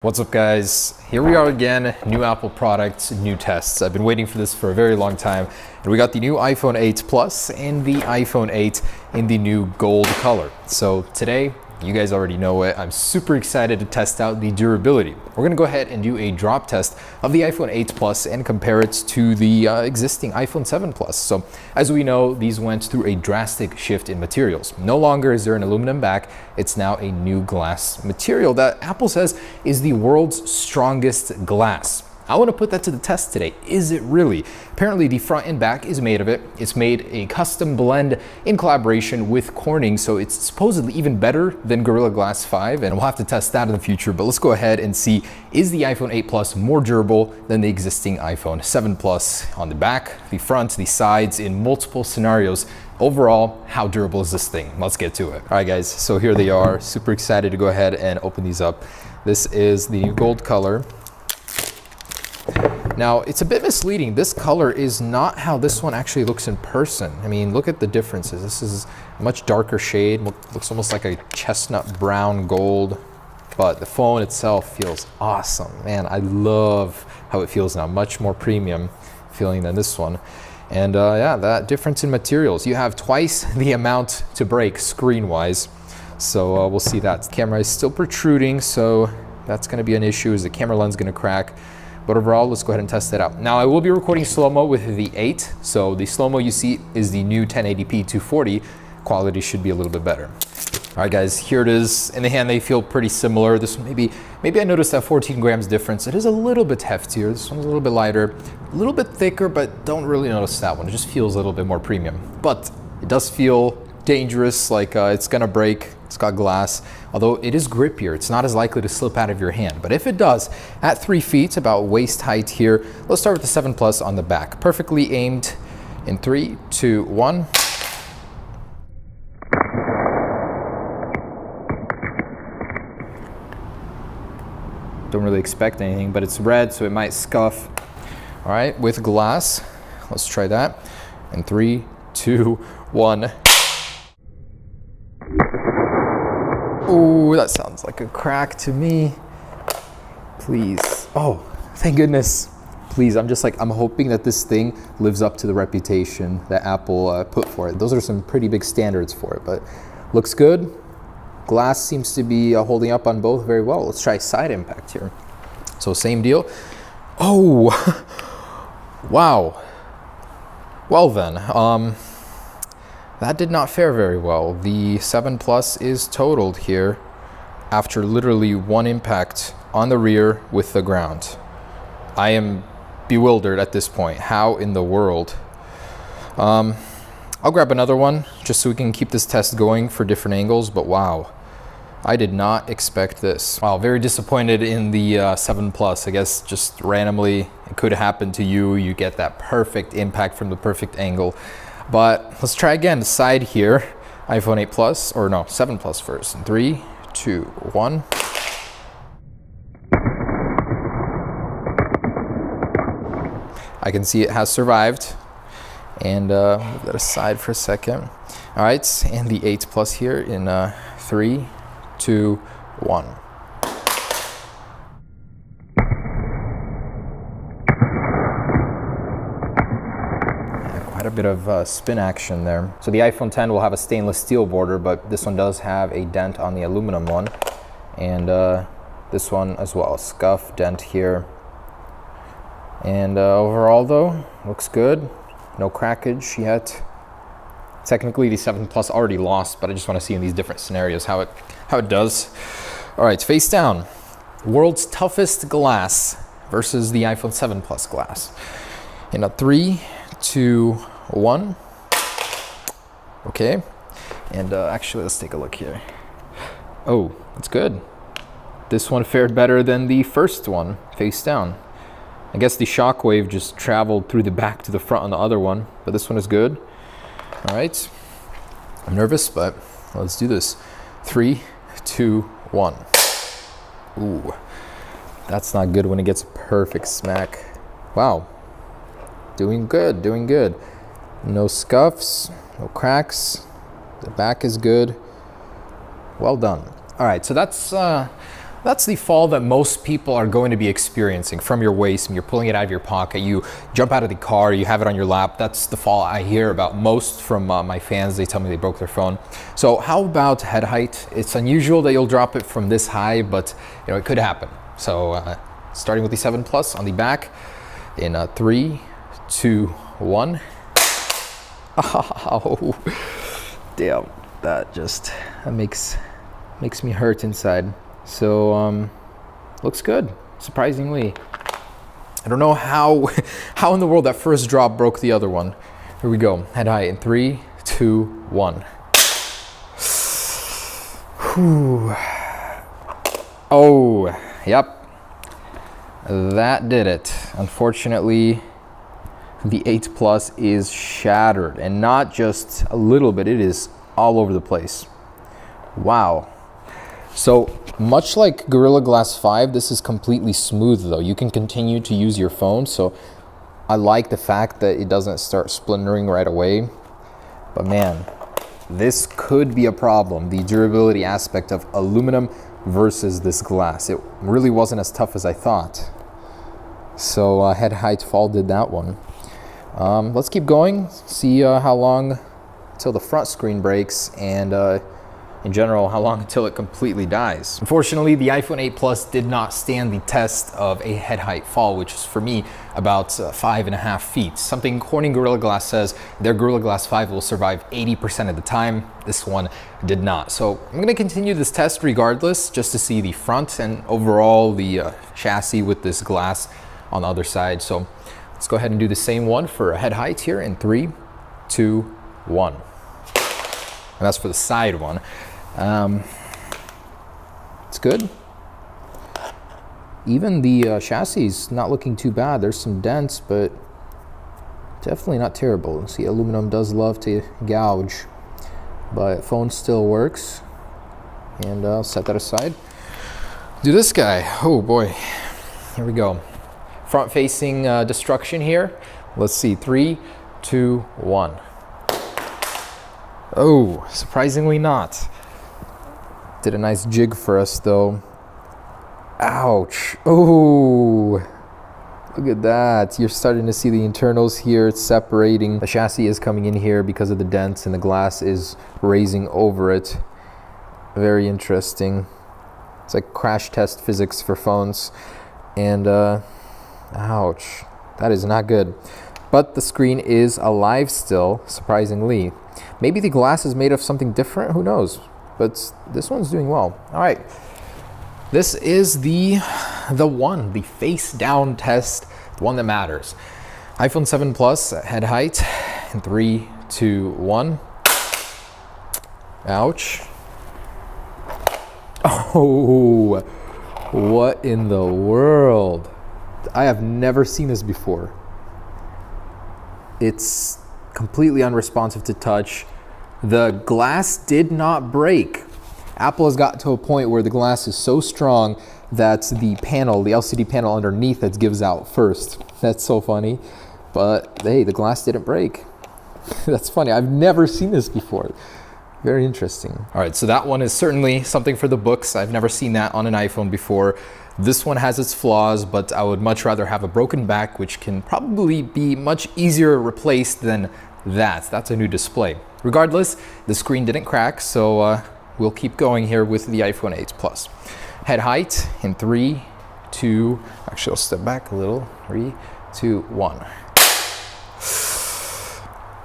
What's up, guys? Here we are again, new Apple products, new tests. I've been waiting for this for a very long time. And we got the new iPhone 8 Plus and the iPhone 8 in the new gold color. So today, you guys already know it, I'm super excited to test out the durability. We're gonna go ahead and do a drop test of the iPhone 8 Plus and compare it to the existing iPhone 7 Plus. So as we know, these went through a drastic shift in materials. No longer is there an aluminum back, it's now a new glass material that Apple says is the world's strongest glass. I want to put that to the test today. Is it really? Apparently the front and back is made of it. It's made a custom blend in collaboration with Corning, so it's supposedly even better than Gorilla Glass 5, and we'll have to test that in the future. But let's go ahead and see, is the iPhone 8 Plus more durable than the existing iPhone 7 Plus on the back, the front, the sides, in multiple scenarios? Overall, how durable is this thing? Let's get to it. All right, guys, so here they are. Super excited to go ahead and open these up. This is the new gold color. Now, it's a bit misleading. This color is not how this one actually looks in person. I mean, look at the differences. This is a much darker shade. Looks almost like a chestnut brown gold, but the phone itself feels awesome. Man, I love how it feels now. Much more premium feeling than this one. And yeah, that difference in materials. You have twice the amount to break screen-wise. So we'll see that. The camera is still protruding, so that's gonna be an issue. Is the camera lens gonna crack? But overall, let's go ahead and test it out. Now, I will be recording slow-mo with the 8. So the slow-mo you see is the new 1080p 240. Quality should be a little bit better. All right, guys, here it is. In the hand, they feel pretty similar. This one, maybe I noticed that 14 grams difference. It is a little bit heftier. This one's a little bit lighter, a little bit thicker, but don't really notice that one. It just feels a little bit more premium. But it does feel dangerous, like it's gonna break. It's got glass, although it is grippier. It's not as likely to slip out of your hand. But if it does, at 3 feet, about waist height here, let's start with the 7 Plus on the back. Perfectly aimed in 3, 2, 1. Don't really expect anything, but it's red, so it might scuff. All right, with glass, let's try that. In 3, 2, 1. Ooh, that sounds like a crack to me. Please. Oh, thank goodness. Please, I'm hoping that this thing lives up to the reputation that Apple put for it. Those are some pretty big standards for it, but looks good. Glass seems to be holding up on both very well. Let's try side impact here. So same deal. Oh, wow. Well then, that did not fare very well. The 7 Plus is totaled here after literally one impact on the rear with the ground. I am bewildered at this point. How in the world? I'll grab another one just so we can keep this test going for different angles, but wow. I did not expect this. Wow, very disappointed in the 7 Plus. I guess just randomly, it could happen to you. You get that perfect impact from the perfect angle. But let's try again, the side here. iPhone 8 Plus, or no, 7 Plus first. In 3, 2, 1. I can see it has survived. And move that aside for a second. All right, and the 8 Plus here in 3, 2, 1. Quite a bit of spin action there. So the iPhone 10 will have a stainless steel border, but this one does have a dent on the aluminum one. And this one as well, scuff, dent here. And overall though, looks good. No crackage yet. Technically the 7 Plus already lost, but I just want to see in these different scenarios how it does. All right, face down. World's toughest glass versus the iPhone 7 Plus glass. In a 3, 2, 1. Okay, and actually let's take a look here. Oh, that's good. This one fared better than the first one, face down. I guess the shockwave just traveled through the back to the front on the other one, but this one is good. All right, I'm nervous, but let's do this. 3, 2, 1. Ooh, that's not good when it gets a perfect smack. Wow, doing good, doing good. No scuffs, no cracks. The back is good. Well done. All right, so that's That's the fall that most people are going to be experiencing from your waist. When you're pulling it out of your pocket, you jump out of the car, you have it on your lap. That's the fall I hear about most from my fans. They tell me they broke their phone. So how about head height? It's unusual that you'll drop it from this high, but it could happen. So starting with the 7 Plus on the back in 3, 2, 1. Oh, damn! That makes me hurt inside. So looks good, surprisingly. I don't know how in the world that first drop broke the other one. Here we go, head height in 3, 2, 1. Whew. Oh, yep, that did it. Unfortunately, the 8 Plus is shattered, and not just a little bit, it is all over the place. Wow. So much like Gorilla Glass 5, this is completely smooth though. You can continue to use your phone, so I like the fact that it doesn't start splintering right away. But man, this could be a problem, the durability aspect of aluminum versus this glass. It really wasn't as tough as I thought. So head height fall did that one. Let's keep going, see how long till the front screen breaks, and in general, how long until it completely dies. Unfortunately, the iPhone 8 Plus did not stand the test of a head height fall, which is for me about 5.5 feet. Something Corning Gorilla Glass says their Gorilla Glass 5 will survive 80% of the time. This one did not. So I'm gonna continue this test regardless, just to see the front and overall the chassis with this glass on the other side. So let's go ahead and do the same one for head height here in 3, 2, 1. And that's for the side one. It's good. Even the chassis is not looking too bad. There's some dents, but definitely not terrible. See, aluminum does love to gouge, but phone still works. And I'll set that aside. Do this guy. Oh boy. Here we go. Front facing destruction here. Let's see. 3, 2, 1. Oh, surprisingly not. Did a nice jig for us though. Ouch. Oh, look at that. You're starting to see the internals here. It's separating. The chassis is coming in here because of the dents, and the glass is raising over it. Very interesting. It's like crash test physics for phones. And ouch, that is not good. But the screen is alive still, surprisingly. Maybe the glass is made of something different, who knows? But this one's doing well. All right, this is the one, the face down test, the one that matters. iPhone 7 Plus head height in 3, 2, 1. Ouch. Oh, what in the world? I have never seen this before. It's completely unresponsive to touch. The glass did not break. Apple has gotten to a point where the glass is so strong that the panel, the LCD panel underneath it gives out first. That's so funny. But hey, the glass didn't break. That's funny. I've never seen this before. Very interesting. All right, so that one is certainly something for the books. I've never seen that on an iPhone before. This one has its flaws, but I would much rather have a broken back, which can probably be much easier replaced than that. That's a new display. Regardless, the screen didn't crack, so we'll keep going here with the iPhone 8 Plus. Head height in 3, 2, actually I'll step back a little. 3, 2, 1.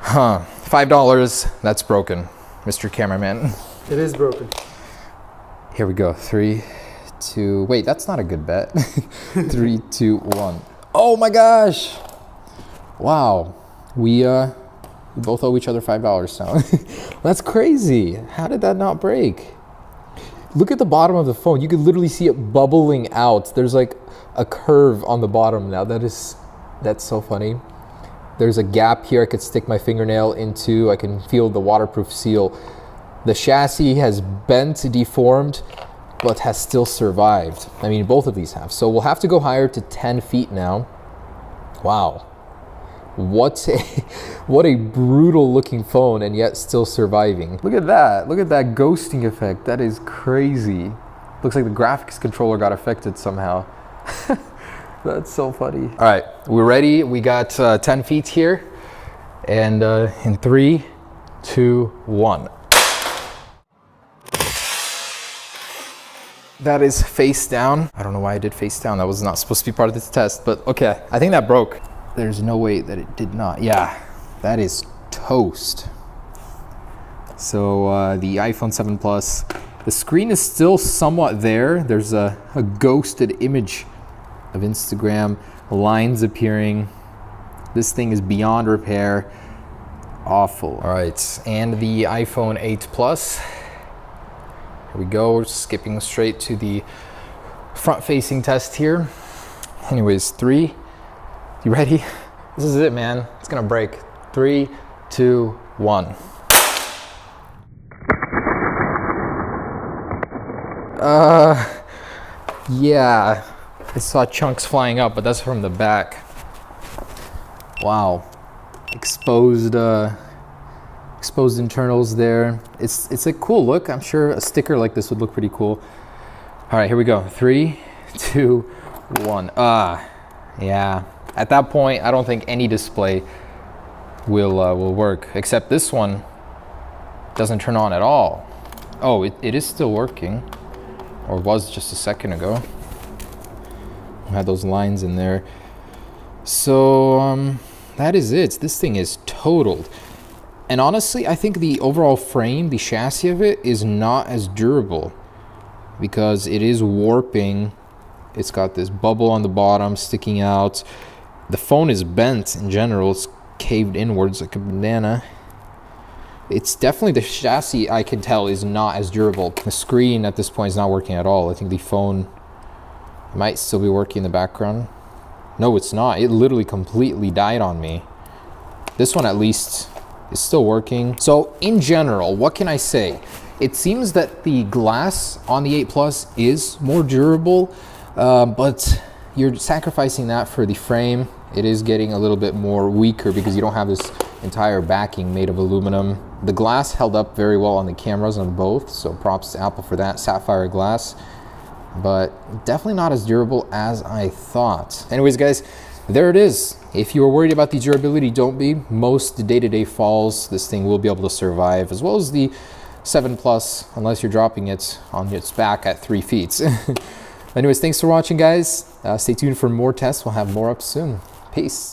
Huh, $5, that's broken, Mr. Cameraman. It is broken. Here we go, 3, 2, wait, that's not a good bet. 3, 2, 1. Oh my gosh! Wow, we both owe each other $5 now. That's crazy. How did that not break? Look at the bottom of the phone. You could literally see it bubbling out. There's like a curve on the bottom now. That's so funny. There's a gap here I could stick my fingernail into. I can feel the waterproof seal. The chassis has bent, deformed, but has still survived. I mean, both of these have. So we'll have to go higher to 10 feet now. Wow. What a brutal looking phone, and yet still surviving. Look at that. Look at that ghosting effect. That is crazy. Looks like the graphics controller got affected somehow. That's so funny. All right, we're ready. We got 10 feet here. And in 3, 2, 1. That is face down. I don't know why I did face down. That was not supposed to be part of this test, but okay. I think that broke. There's no way that it did not. Yeah, that is toast. So the iPhone 7 Plus, the screen is still somewhat there. There's a ghosted image of Instagram, lines appearing. This thing is beyond repair. Awful. All right, and the iPhone 8 Plus. Here we go, we're skipping straight to the front-facing test here. Anyways, 3, you ready? This is it, man. It's gonna break. 3, 2, 1. Yeah, I saw chunks flying up, but that's from the back. Wow, exposed internals there. It's a cool look. I'm sure a sticker like this would look pretty cool. All right, here we go. 3, 2, 1. Yeah. At that point, I don't think any display will work, except this one doesn't turn on at all. Oh, it is still working, or was just a second ago. I had those lines in there. So that is it. This thing is totaled. And honestly, I think the overall frame, the chassis of it, is not as durable because it is warping. It's got this bubble on the bottom sticking out. The phone is bent in general. It's caved inwards like a banana. It's definitely the chassis, I can tell, is not as durable. The screen at this point is not working at all. I think the phone might still be working in the background. No, it's not. It literally completely died on me. This one at least is still working. So in general, what can I say? It seems that the glass on the 8 Plus is more durable, but you're sacrificing that for the frame. It is getting a little bit more weaker because you don't have this entire backing made of aluminum. The glass held up very well on the cameras on both, so props to Apple for that, sapphire glass, but definitely not as durable as I thought. Anyways, guys, there it is. If you were worried about the durability, don't be. Most day-to-day falls, this thing will be able to survive, as well as the 7 Plus, unless you're dropping it on its back at 3 feet. Anyways, thanks for watching, guys. Stay tuned for more tests. We'll have more up soon. Peace.